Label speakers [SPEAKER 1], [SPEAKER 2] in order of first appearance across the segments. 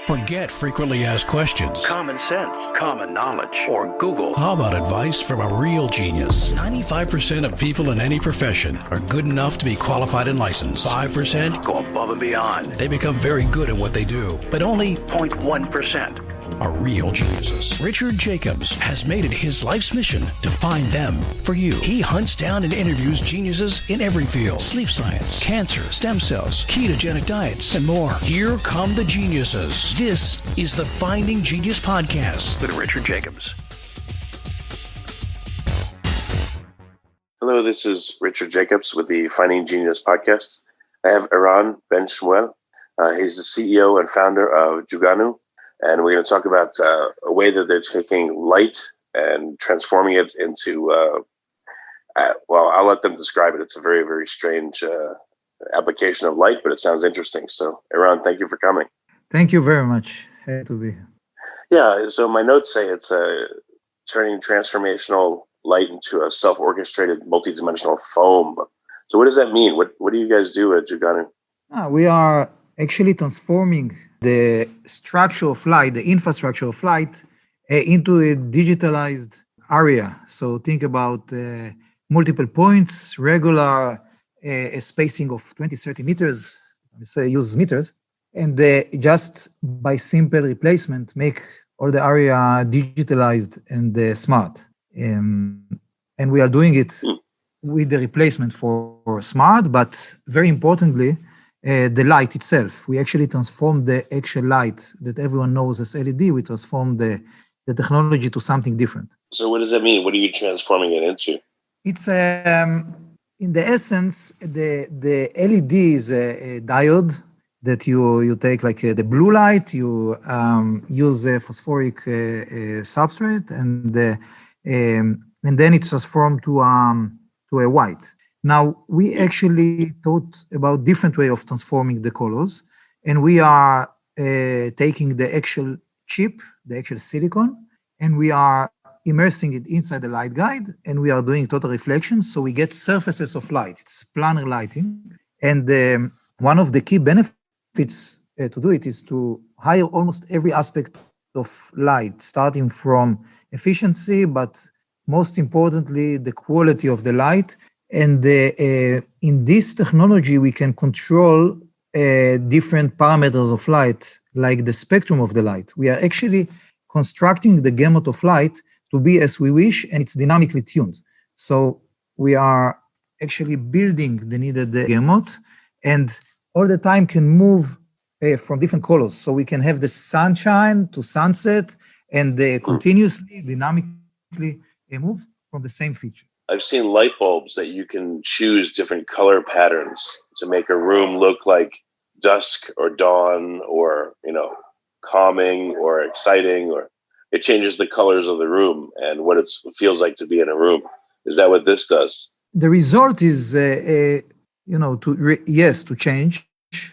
[SPEAKER 1] Forget frequently asked questions.
[SPEAKER 2] Common sense, common knowledge, or Google.
[SPEAKER 1] How about advice from a real genius? 95% of people in any profession are good enough to be qualified and licensed. 5%
[SPEAKER 2] Go above and beyond.
[SPEAKER 1] they become very good at what they do, but only
[SPEAKER 2] 0.1%.
[SPEAKER 1] are real geniuses. Richard Jacobs has made it his life's mission to find them for you. He hunts down and interviews geniuses in every field: sleep science, cancer, stem cells, ketogenic diets, and more. Here come the geniuses. This is the Finding Genius Podcast
[SPEAKER 2] With Richard Jacobs.
[SPEAKER 3] Hello, this is Richard Jacobs with the Finding Genius Podcast. I have Eran Ben Shmuel. He's the CEO and founder of Juganu. And we're going to talk about a way that they're taking light and transforming it into, I'll let them describe it. It's a very, very strange application of light, but it sounds interesting. So, Eran, thank you for coming.
[SPEAKER 4] Thank you very much. Happy to be here.
[SPEAKER 3] Yeah, so my notes say it's turning transformational light into a self-orchestrated multidimensional foam. So what does that mean? What do you guys do at Juganu?
[SPEAKER 4] We are actually transforming the structure of light, the infrastructure of light, into a digitalized area. So think about multiple points, regular a spacing of 20, 30 meters, use meters, and just by simple replacement, make all the area digitalized and smart. And we are doing it with the replacement for smart, but very importantly, the light itself. We actually transform the actual light that everyone knows as LED. We transform the technology to something different.
[SPEAKER 3] So what does that mean? What are you transforming it into?
[SPEAKER 4] It's in the essence, the LED is a diode that you take like the blue light, you use a phosphoric substrate, and then it's transformed to a white. Now, we actually thought about different way of transforming the colors, and we are taking the actual chip, the actual silicon, and we are immersing it inside the light guide, and we are doing total reflection, so we get surfaces of light. It's planar lighting, and one of the key benefits to do it is to hire almost every aspect of light, starting from efficiency, but most importantly, the quality of the light. And in this technology, we can control different parameters of light, like the spectrum of the light. We are actually constructing the gamut of light to be as we wish, and it's dynamically tuned. So we are actually building the needed gamut, and all the time can move from different colors. So we can have the sunshine to sunset, and continuously, dynamically move from the same feature.
[SPEAKER 3] I've seen light bulbs that you can choose different color patterns to make a room look like dusk or dawn or, calming or exciting, or it changes the colors of the room and what it feels like to be in a room. Is that what this does?
[SPEAKER 4] The result is, to change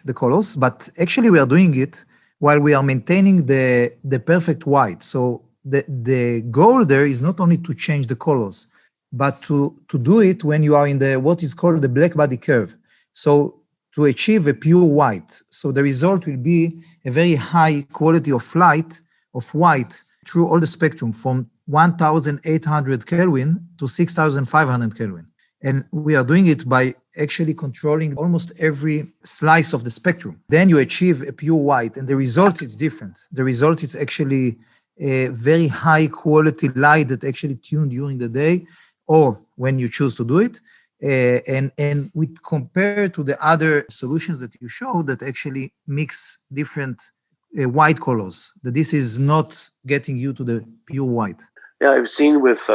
[SPEAKER 4] the colors, but actually we are doing it while we are maintaining the perfect white. So the goal there is not only to change the colors, but to do it when you are in what is called the black body curve. So to achieve a pure white. So the result will be a very high quality of light, of white, through all the spectrum from 1,800 Kelvin to 6,500 Kelvin. And we are doing it by actually controlling almost every slice of the spectrum. Then you achieve a pure white, and the result is different. The result is actually a very high quality light that actually tuned during the day, or when you choose to do it, and we compare to the other solutions that you show that actually mix different white colors, that this is not getting you to the pure white.
[SPEAKER 3] Yeah, I've seen with,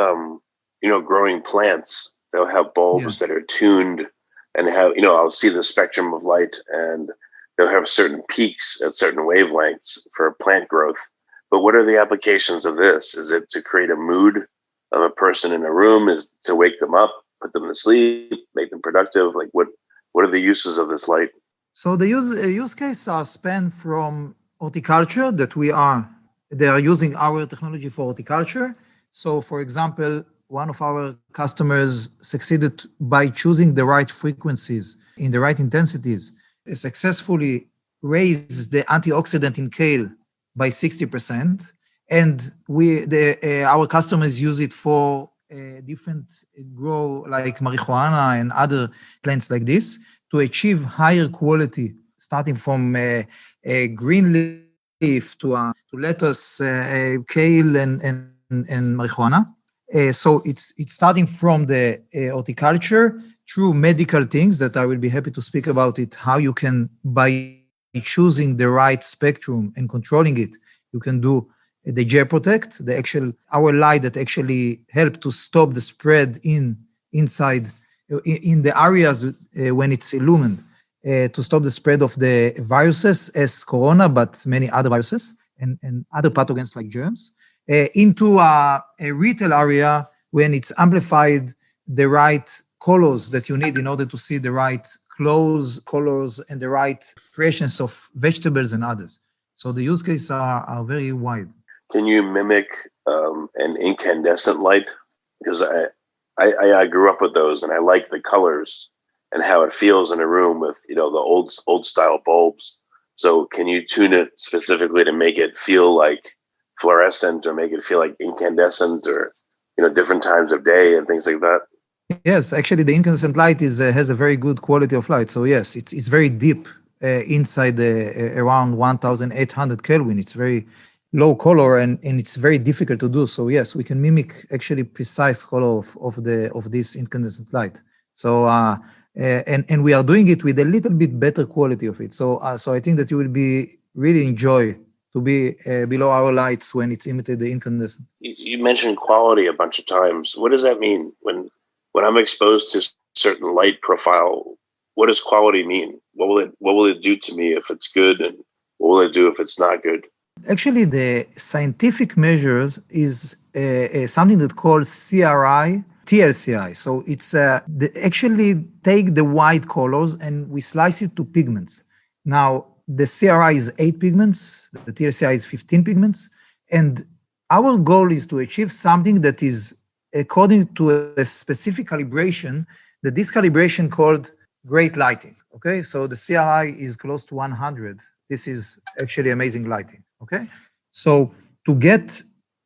[SPEAKER 3] growing plants, they'll have bulbs that are tuned and have, I'll see the spectrum of light, and they'll have certain peaks at certain wavelengths for plant growth. But what are the applications of this? Is it to create a mood of a person in a room? Is to wake them up, put them to sleep, make them productive? Like what are the uses of this light?
[SPEAKER 4] So the use case are span from horticulture they are using our technology for horticulture. So for example, one of our customers succeeded by choosing the right frequencies in the right intensities, successfully raised the antioxidant in kale by 60%. And our customers use it for different grow like marijuana and other plants like this to achieve higher quality, starting from a green leaf to lettuce, kale, and marijuana. So it's starting from the horticulture through medical things that I will be happy to speak about it, how you can, by choosing the right spectrum and controlling it, you can do the GeoProtect, our light that actually help to stop the spread inside in the areas when it's illumined, to stop the spread of the viruses as corona, but many other viruses and other pathogens like germs, into a retail area when it's amplified the right colors that you need in order to see the right colors and the right freshness of vegetables and others. So the use cases are very wide.
[SPEAKER 3] Can you mimic an incandescent light? Because I grew up with those, and I like the colors and how it feels in a room with the old style bulbs. So can you tune it specifically to make it feel like fluorescent, or make it feel like incandescent, or different times of day and things like that?
[SPEAKER 4] Yes, actually, the incandescent light has a very good quality of light. So yes, it's very deep inside around 1,800 Kelvin. It's very low color and it's very difficult to do. So yes, we can mimic actually precise color of this incandescent light. So and we are doing it with a little bit better quality of it. So I think that you will be really enjoy to be below our lights when it's imitated the incandescent.
[SPEAKER 3] You mentioned quality a bunch of times. What does that mean when I'm exposed to certain light profile? What does quality mean? What will it do to me if it's good, and what will it do if it's not good?
[SPEAKER 4] Actually, the scientific measures is something that called CRI, TLCI. So it's actually take the white colors and we slice it to pigments. Now, the CRI is 8 pigments, the TLCI is 15 pigments, and our goal is to achieve something that is according to a specific calibration, that this calibration called great lighting. Okay, so the CRI is close to 100. This is actually amazing lighting. Okay, so to get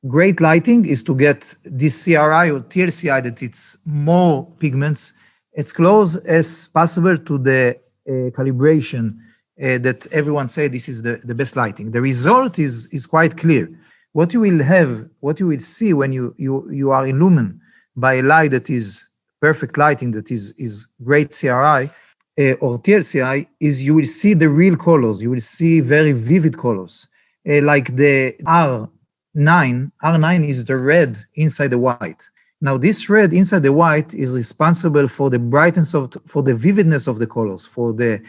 [SPEAKER 4] great lighting is to get this CRI or TLCI that it's more pigments, as close as possible to the calibration that everyone say this is the best lighting. The result is quite clear. What you will see when you are illumined by a light that is perfect lighting, that is great CRI or TLCI, is you will see the real colors. You will see very vivid colors. Like the R9 is the red inside the white. Now this red inside the white is responsible for the brightness for the vividness of the colors, for the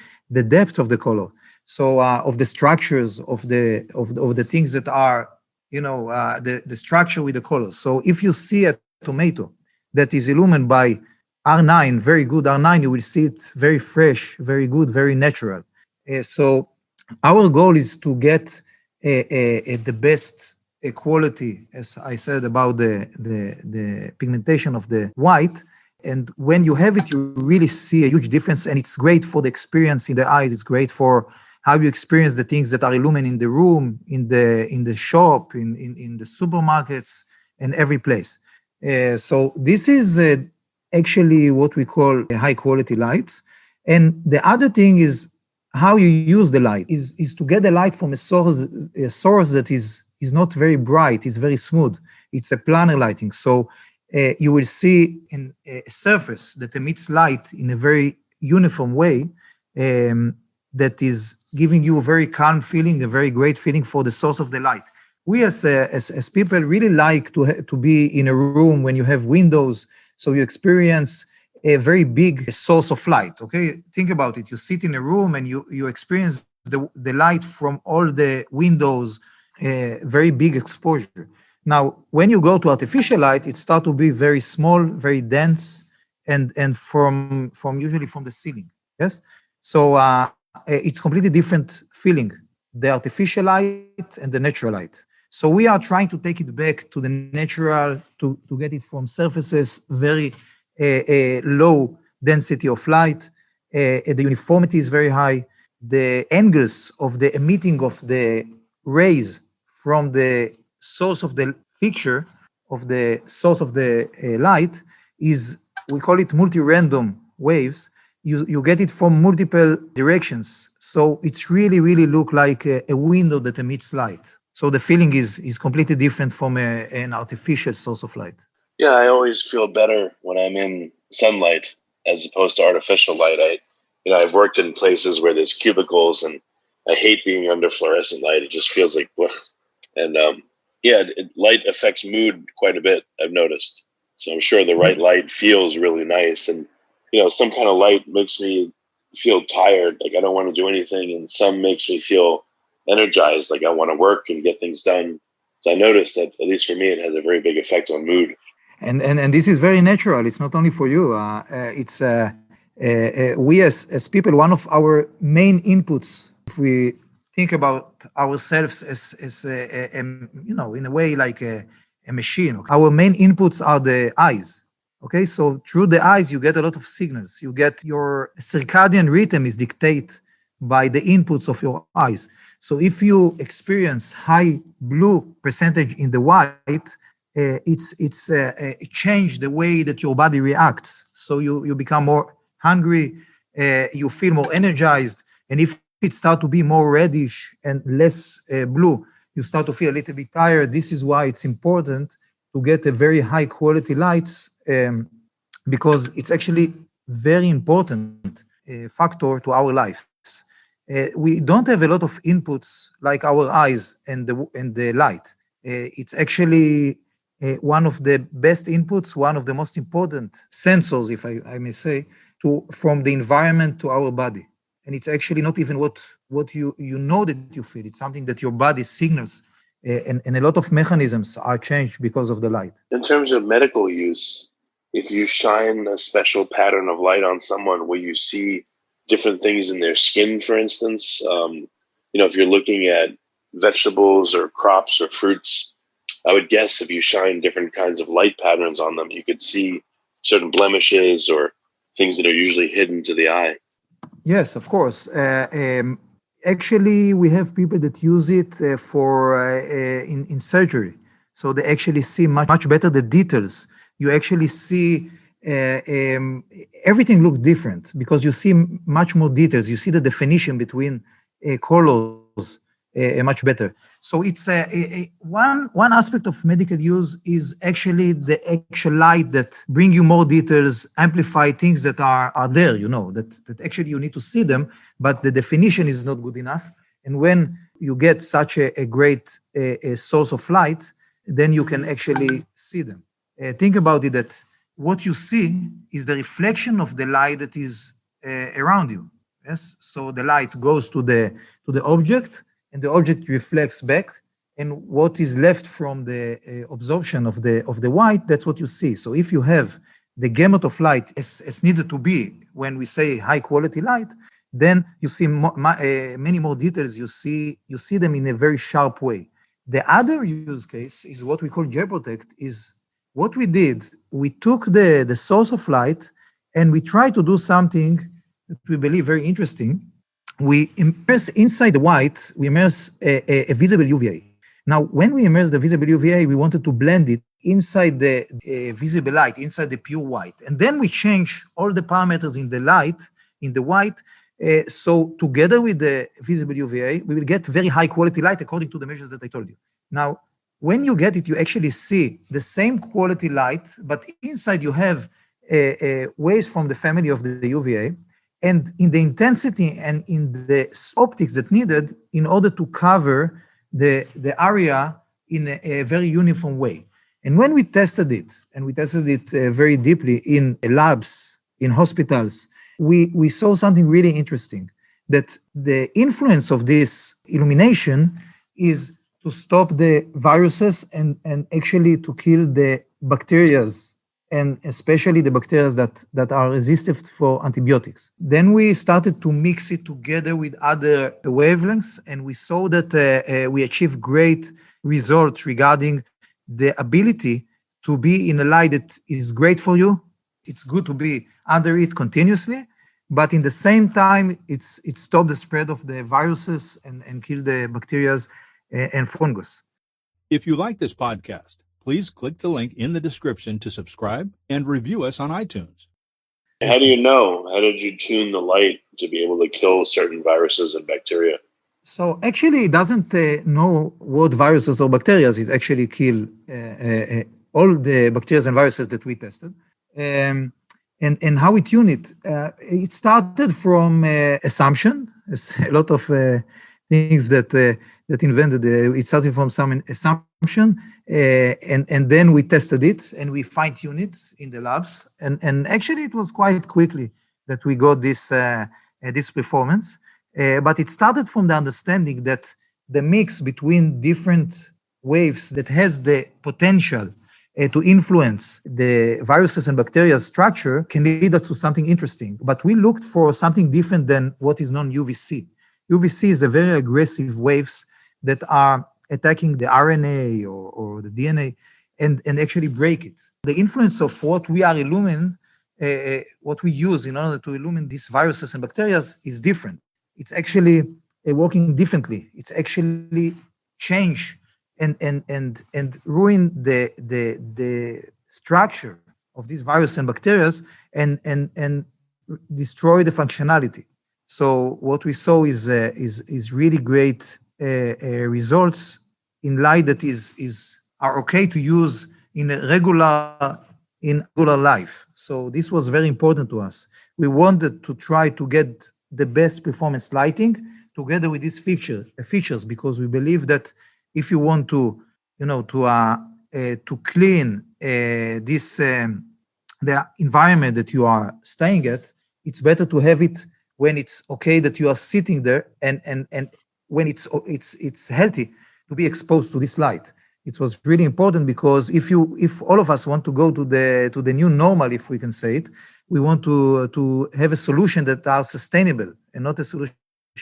[SPEAKER 4] depth of the color. So of the structures of the things that are, the structure with the colors. So if you see a tomato that is illumined by R9, very good R9, you will see it very fresh, very good, very natural. So our goal is to get the best quality, as I said, about the pigmentation of the white. And when you have it, you really see a huge difference, and it's great for the experience in the eyes. It's great for how you experience the things that are illuminated in the room, in the shop, in the supermarkets, and every place. So this is actually what we call a high quality light. And the other thing is how you use the light is to get the light from a source that is not very bright, it's very smooth. It's a planar lighting. So you will see a surface that emits light in a very uniform way that is giving you a very calm feeling, a very great feeling for the source of the light. We as people really like to be in a room when you have windows, so you experience a very big source of light, okay? Think about it. You sit in a room and you experience the light from all the windows, very big exposure. Now, when you go to artificial light, it starts to be very small, very dense, and from usually from the ceiling, yes? So it's completely different feeling, the artificial light and the natural light. So we are trying to take it back to the natural, to get it from surfaces, very low density of light. The uniformity is very high. The angles of the emitting of the rays from the source of the fixture of the source of the light is, we call it multi-random waves. You get it from multiple directions. So it's really, really look like a window that emits light. So the feeling is completely different from an artificial source of light.
[SPEAKER 3] Yeah, I always feel better when I'm in sunlight as opposed to artificial light. I've worked in places where there's cubicles, and I hate being under fluorescent light. It just feels like, and light affects mood quite a bit, I've noticed. So I'm sure the right light feels really nice. And, some kind of light makes me feel tired, like I don't want to do anything. And some makes me feel energized, like I want to work and get things done. So I noticed that, at least for me, it has a very big effect on mood.
[SPEAKER 4] And this is very natural. It's not only for you. We as people, one of our main inputs, if we think about ourselves as in a way like a machine, our main inputs are the eyes. Okay, so through the eyes, you get a lot of signals. You get your circadian rhythm is dictated by the inputs of your eyes. So if you experience high blue percentage in the white, it's change the way that your body reacts. So you become more hungry, you feel more energized, and if it starts to be more reddish and less blue, you start to feel a little bit tired. This is why it's important to get a very high quality lights, because it's actually very important factor to our lives. We don't have a lot of inputs like our eyes and the light. It's actually one of the best inputs, one of the most important sensors, if I may say, from the environment to our body. And it's actually not even what you know that you feel. It's something that your body signals, and a lot of mechanisms are changed because of the light.
[SPEAKER 3] In terms of medical use, if you shine a special pattern of light on someone, will you see different things in their skin, for instance? If you're looking at vegetables or crops or fruits, I would guess if you shine different kinds of light patterns on them, you could see certain blemishes or things that are usually hidden to the eye.
[SPEAKER 4] Yes, of course. Actually, we have people that use it in surgery. So they actually see much better the details. You actually see everything looks different because you see much more details. You see the definition between colors much better. So it's one aspect of medical use is actually the actual light that bring you more details, amplify things that are there, that actually you need to see them, but the definition is not good enough. And when you get such a great source of light, then you can actually see them. Think about it, that what you see is the reflection of the light that is around you. Yes, so the light goes to the object, and the object reflects back, and what is left from the absorption of the white, that's what you see. So if you have the gamut of light as needed to be when we say high quality light, then you see many more details. You see them in a very sharp way. The other use case is what we call GeoProtect. Is what we did. We took the source of light and we tried to do something that we believe very interesting. We immerse inside the white, we immerse a visible UVA. Now, when we immerse the visible UVA, we wanted to blend it inside the visible light, inside the pure white. And then we change all the parameters in the light, in the white. So together with the visible UVA, we will get very high quality light according to the measures that I told you. Now, when you get it, you actually see the same quality light, but inside you have waves from the family of the UVA. And in the intensity and in the optics that needed in order to cover the area in a very uniform way. And when we tested it, and we tested it very deeply in labs, in hospitals, we saw something really interesting, that the influence of this illumination is to stop the viruses and actually to kill the bacteria, and especially the bacteria that are resistant for antibiotics. Then we started to mix it together with other wavelengths, and we saw that we achieved great results regarding the ability to be in a light that is great for you. It's good to be under it continuously, but in the same time, it stopped the spread of the viruses and kill the bacteria and fungus.
[SPEAKER 5] If you like this podcast, please click the link in the description to subscribe and review us on iTunes.
[SPEAKER 3] How do you know? How did you tune the light to be able to kill certain viruses and bacteria?
[SPEAKER 4] So actually, it doesn't know what viruses or bacteria. It actually kill all the bacteria and viruses that we tested. And how we tune it? It started from assumption. It's a lot of things that invented. It started from some assumption, and then we tested it and we fine-tuned it in the labs. And actually, it was quite quickly that we got this performance. But it started from the understanding that the mix between different waves that has the potential to influence the viruses and bacteria structure can lead us to something interesting. But we looked for something different than what is known UVC. UVC is a very aggressive waves that are attacking the RNA or the DNA and actually break it. The influence of what we are illumining, what we use in order to illumine these viruses and bacteria is different. It's actually working differently. It's actually change and ruin the structure of these viruses and bacteria and destroy the functionality. So what we saw is really great results in light that are okay to use in regular life. So this was very important to us. We wanted to try to get the best performance lighting together with these features, because we believe that if you want to clean the environment that you are staying at, it's better to have it when it's okay that you are sitting there and when it's healthy to be exposed to this light. It was really important because if all of us want to go to the new normal, if we can say it, we want to have a solution that are sustainable and not a solution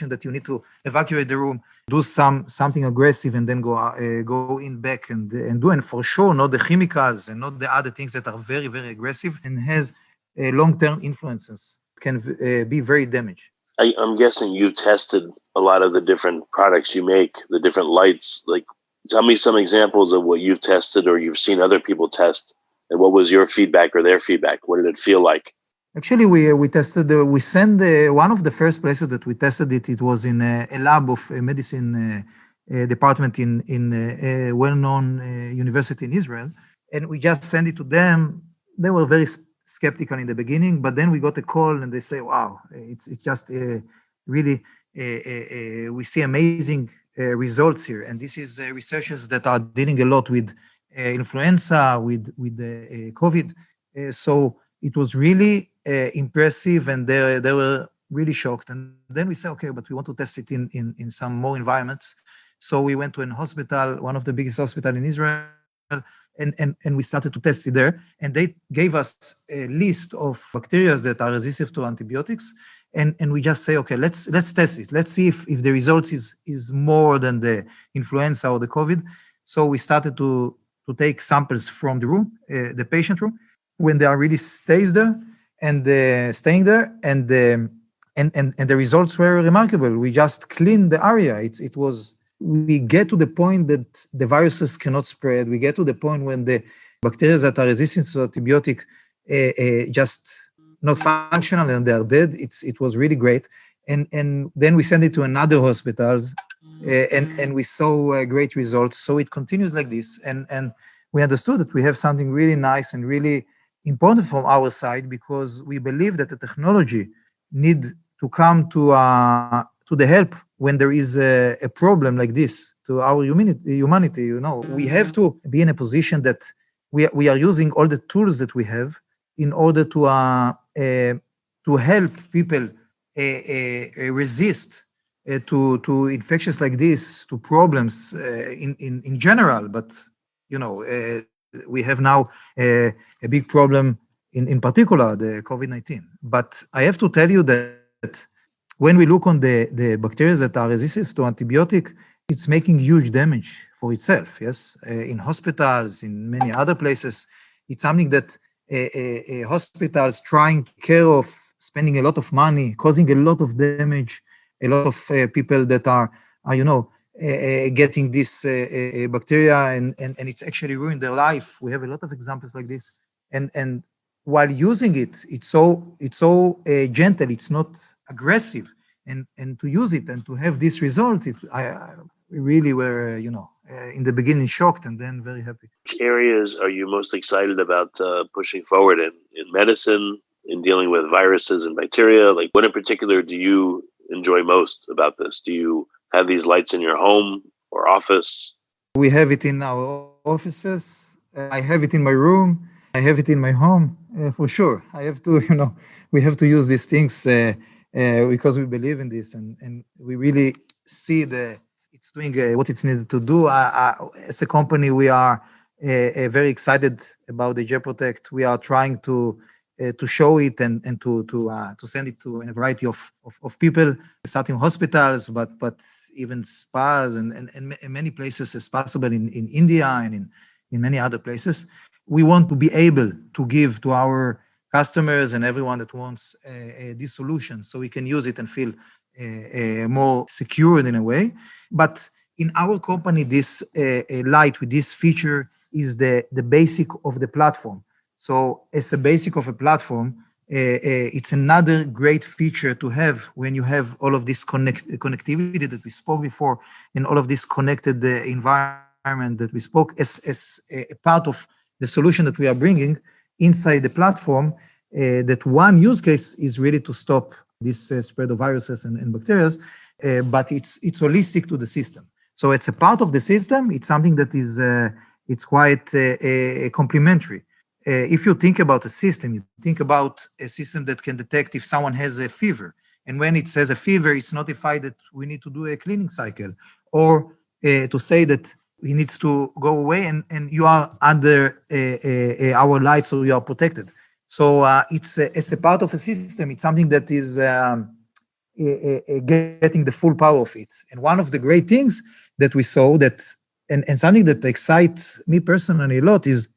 [SPEAKER 4] that you need to evacuate the room, do something aggressive, and then go in back and do. And for sure, not the chemicals and not the other things that are very, very aggressive and has long-term influences, can be very damaging.
[SPEAKER 3] I'm guessing you've tested a lot of the different products you make, the different lights. Like, tell me some examples of what you've tested or you've seen other people test. And what was your feedback or their feedback? What did it feel like?
[SPEAKER 4] Actually, we tested. We sent one of the first places that we tested it. It was in a lab of a medicine department in a well-known university in Israel, and we just sent it to them. They were very skeptical in the beginning, but then we got a call and they say, "Wow, it's just really we see amazing results here." And this is researchers that are dealing a lot with influenza, with COVID. So it was really impressive, and they were really shocked. And then we said, okay, but we want to test it in some more environments. So we went to a hospital, one of the biggest hospitals in Israel, and we started to test it there. And they gave us a list of bacteria that are resistant to antibiotics. And we just say, okay, let's test it. Let's see if the results is more than the influenza or the COVID. So we started to take samples from the room, the patient room, when they are really staying there, and the results were remarkable. We just cleaned the area. We get to the point that the viruses cannot spread. We get to the point when the bacteria that are resistant to antibiotic just not functional and they are dead. It was really great. And then we sent it to another hospitals, and we saw great results. So it continues like this. And we understood that we have something really nice and really important from our side, because we believe that the technology need to come to the help when there is a problem like this to our humanity. You know, we have to be in a position that we are using all the tools that we have in order to help people resist to infections like this, to problems in general. But you know, we have now a big problem in particular, the COVID-19. But I have to tell you that when we look on the bacteria that are resistant to antibiotic, it's making huge damage for itself. Yes, in hospitals, in many other places, it's something that hospitals trying to take care of, spending a lot of money, causing a lot of damage, a lot of people that are getting this bacteria, and it's actually ruined their life. We have a lot of examples like this. And while using it, it's so gentle, it's not aggressive. And to use it and to have this result, we really were, in the beginning shocked and then very happy.
[SPEAKER 3] Which areas are you most excited about pushing forward in medicine, in dealing with viruses and bacteria? Like, what in particular do you enjoy most about this? Do you have these lights in your home or office?
[SPEAKER 4] We have it in our offices. I have it in my room. I have it in my home, for sure. I have to, we have to use these things because we believe in this, and we really see it's doing what it's needed to do. As a company, we are very excited about the JetProtect. We are trying to show it and to send it to a variety of people, starting hospitals, but even spas and many places as possible in India and in many other places. We want to be able to give to our customers and everyone that wants this solution, so we can use it and feel more secured in a way. But in our company, this light with this feature is the basic of the platform. So as a basic of a platform, it's another great feature to have when you have all of this connectivity that we spoke before, and all of this connected environment that we spoke as a part of the solution that we are bringing inside the platform. That one use case is really to stop this spread of viruses and bacteria, but it's holistic to the system. So it's a part of the system. It's something that is it's quite complementary. If you think about a system, you think about a system that can detect if someone has a fever. And when it says a fever, it's notified that we need to do a cleaning cycle, or to say that he needs to go away and you are under our light, so you are protected. So it's as a part of a system, it's something that is getting the full power of it. And one of the great things that we saw that, and something that excites me personally a lot, is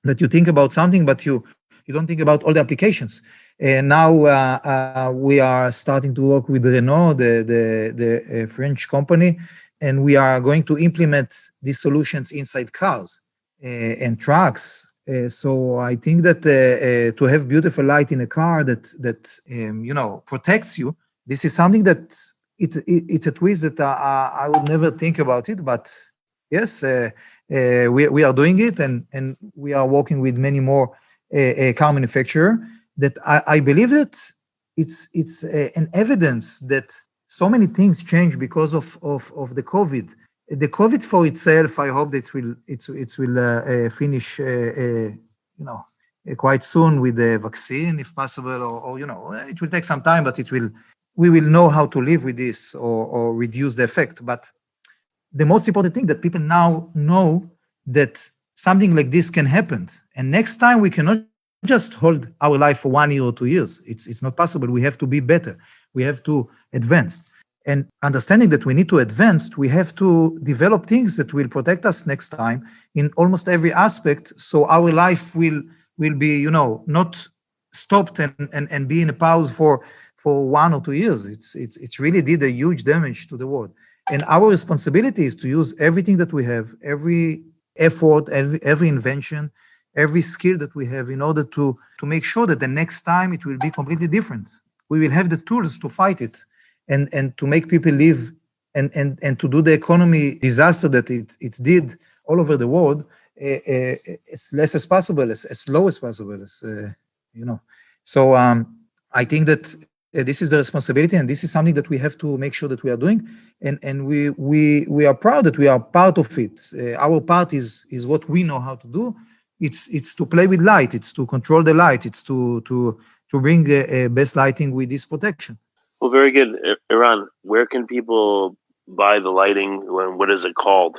[SPEAKER 4] that you think about something, but you don't think about all the applications. And now we are starting to work with Renault, the French company, and we are going to implement these solutions inside cars and trucks. So I think that to have beautiful light in a car that protects you, this is something that it's a twist that I would never think about it. But yes, we are doing it, and we are working with many more car manufacturers. That I believe that it's an evidence that so many things change because of the COVID. The COVID for itself, I hope that it will finish, quite soon with the vaccine, if possible, or it will take some time, but we will know how to live with this or reduce the effect. But the most important thing that people now know that something like this can happen, and next time we cannot just hold our life for 1 year or 2 years. It's not possible. We have to be better. We have to advance. And understanding that we need to advance, we have to develop things that will protect us next time in almost every aspect. So our life will be, not stopped and be in a pause for 1 or 2 years. It's really did a huge damage to the world. And our responsibility is to use everything that we have, every effort, every invention, every skill that we have in order to make sure that the next time it will be completely different. We will have the tools to fight it. And to make people live and to do the economy disaster that it did all over the world as less as possible, as low as possible, So I think that this is the responsibility, and this is something that we have to make sure that we are doing, and we are proud that we are part of it. Our part is what we know how to do. It's to play with light. It's to control the light. It's to bring best lighting with this protection.
[SPEAKER 3] Well, very good. Eran, where can people buy the lighting? What is it called?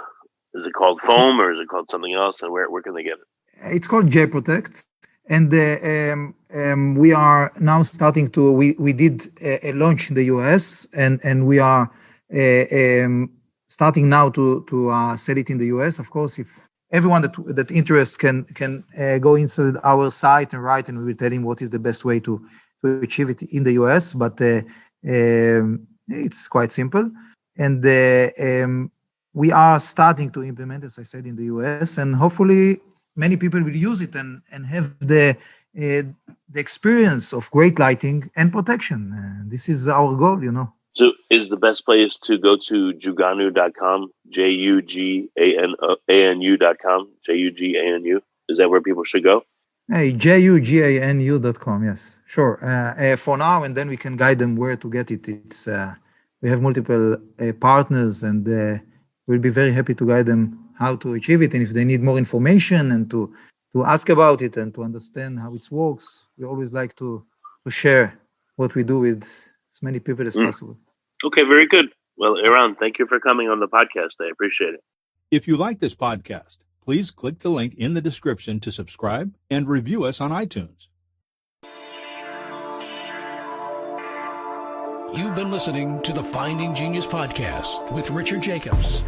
[SPEAKER 3] Is it called foam, or is it called something else? And where can they get it?
[SPEAKER 4] It's called JetProtect. And we are now starting to, we did a launch in the US, and we are starting now to sell it in the US. Of course, if everyone that interests can go inside our site and write, and we will tell him what is the best way to achieve it in the US. But it's quite simple. And we are starting to implement, as I said, in the US, and hopefully many people will use it and have the experience of great lighting and protection. This is our goal, you know.
[SPEAKER 3] So is the best place to go to juganu.com, juganu.com, juganu? Is that where people should go?
[SPEAKER 4] Hey, juganu.com, yes, sure. For now, and then we can guide them where to get it. It's we have multiple partners, and we'll be very happy to guide them how to achieve it. And if they need more information and to ask about it and to understand how it works, we always like to share what we do with as many people as possible.
[SPEAKER 3] Okay, very good. Well, Eran, thank you for coming on the podcast. I appreciate it.
[SPEAKER 5] If you like this podcast, please click the link in the description to subscribe and review us on iTunes.
[SPEAKER 1] You've been listening to the Finding Genius podcast with Richard Jacobs.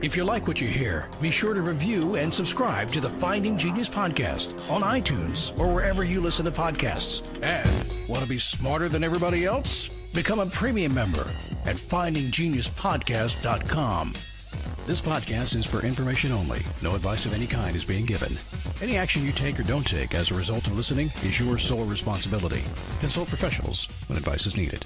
[SPEAKER 1] If you like what you hear, be sure to review and subscribe to the Finding Genius podcast on iTunes or wherever you listen to podcasts. And want to be smarter than everybody else? Become a premium member at findinggeniuspodcast.com. This podcast is for information only. No advice of any kind is being given. Any action you take or don't take as a result of listening is your sole responsibility. Consult professionals when advice is needed.